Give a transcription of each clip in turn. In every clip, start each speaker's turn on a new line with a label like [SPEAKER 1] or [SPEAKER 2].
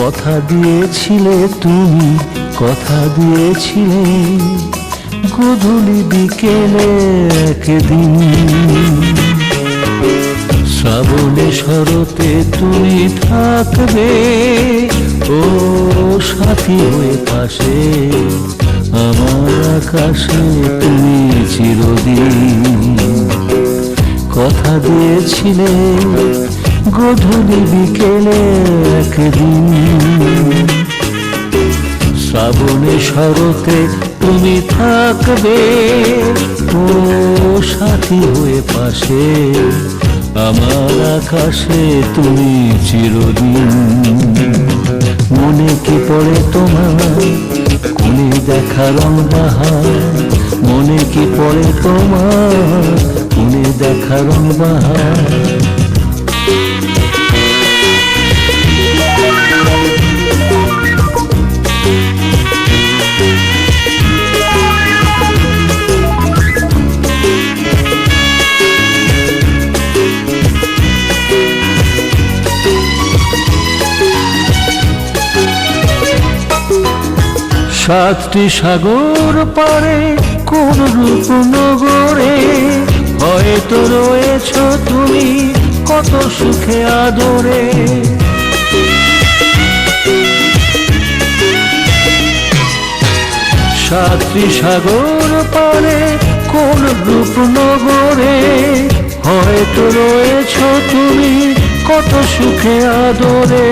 [SPEAKER 1] কথা দিয়েছিলে তুমি, কথা দিয়েছিলে গধূলি বিকেলে একদিন। শ্রাবণে শরতে তুমি থাকবে ও সাথী হয়ে পাশে, আমার আকাশে তুমি চিরদিন। কথা দিয়েছিলে গধূলি বিকেলে একদিন। শ্রাবণে শরতে তুমি থাকবে ও সাথী হয়ে পাশে, আমার আকাশে তুমি চিরদিন। মনে কি পড়ে তোমার কোনে দেখা রং বাহার, মনে কি পড়ে তোমার কোনে দেখা রং বাহার। সাতটি সাগর পারে কোন রূপনগরে, হয়তো রয়েছ তুমি কত সুখে আদরে। সাতটি সাগর পারে কোন রূপনগরে, হয়তো রয়েছ তুমি কত সুখে আদরে।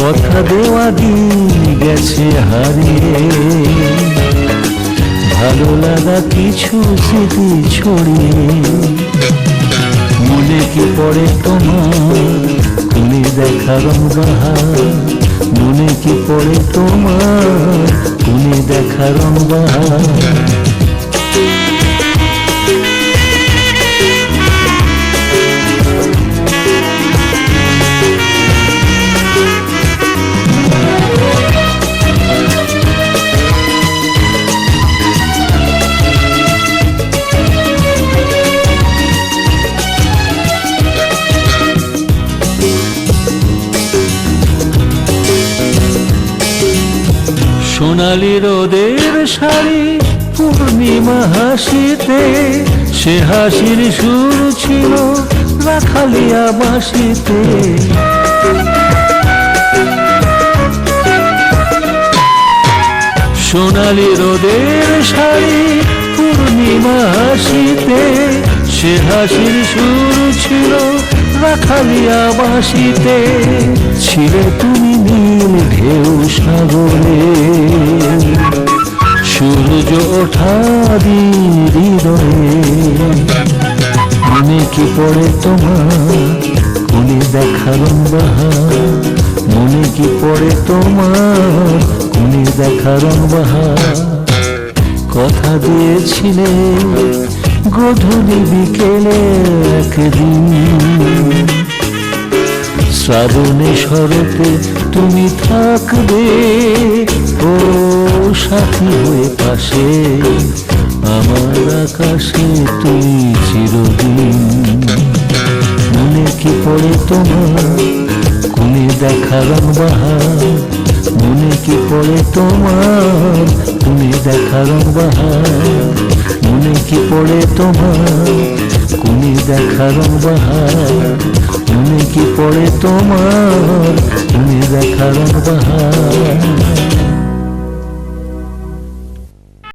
[SPEAKER 1] কথা দেওয়া দিন গেছে হারিয়ে, ভালো লাগা কিছু স্মৃতি ছড়িয়ে। মনে কি পড়ে তোমার কোনে দেখা রং বাহার, মনে কি পড়ে তোমার কোনে দেখা রং বাহার। সোনালি রোদের শাড়ি পূর্ণিমা হাসিতে, সে হাসির সুর ছিল রাখালিয়া বাঁশিতে। সোনালি রোদের শাড়ি পূর্ণিমা হাসিতে, সে হাসির সুর ছিল রাখালিয়া বাঁশিতে। ছিলে তুমি নীল ঢেউ সাগরে, সূর্য ওঠা হৃদয়ে। মনে কি পড়ে তোমার কোনে দেখা রং বাহার, মনে কি পড়ে তোমার কোনে দেখা রং বাহার। কথা দিয়েছিলে গধূলি বিকেলে একদিন। শ্রাবণে শরতে তুমি থাকবে ও সাথী হয়ে পাশে, আমার আকাশে তুমি চিরদিন। মনে কি পড়ে তোমার কোনে দেখা রং বাহার, মনে কি পড়ে তোমার কোনে দেখা রং বাহার। মনে কি পড়ে তোমার কোনে দেখা রং বাহার, মনে কি পড়ে তোমার কোনে দেখা রং বাহার।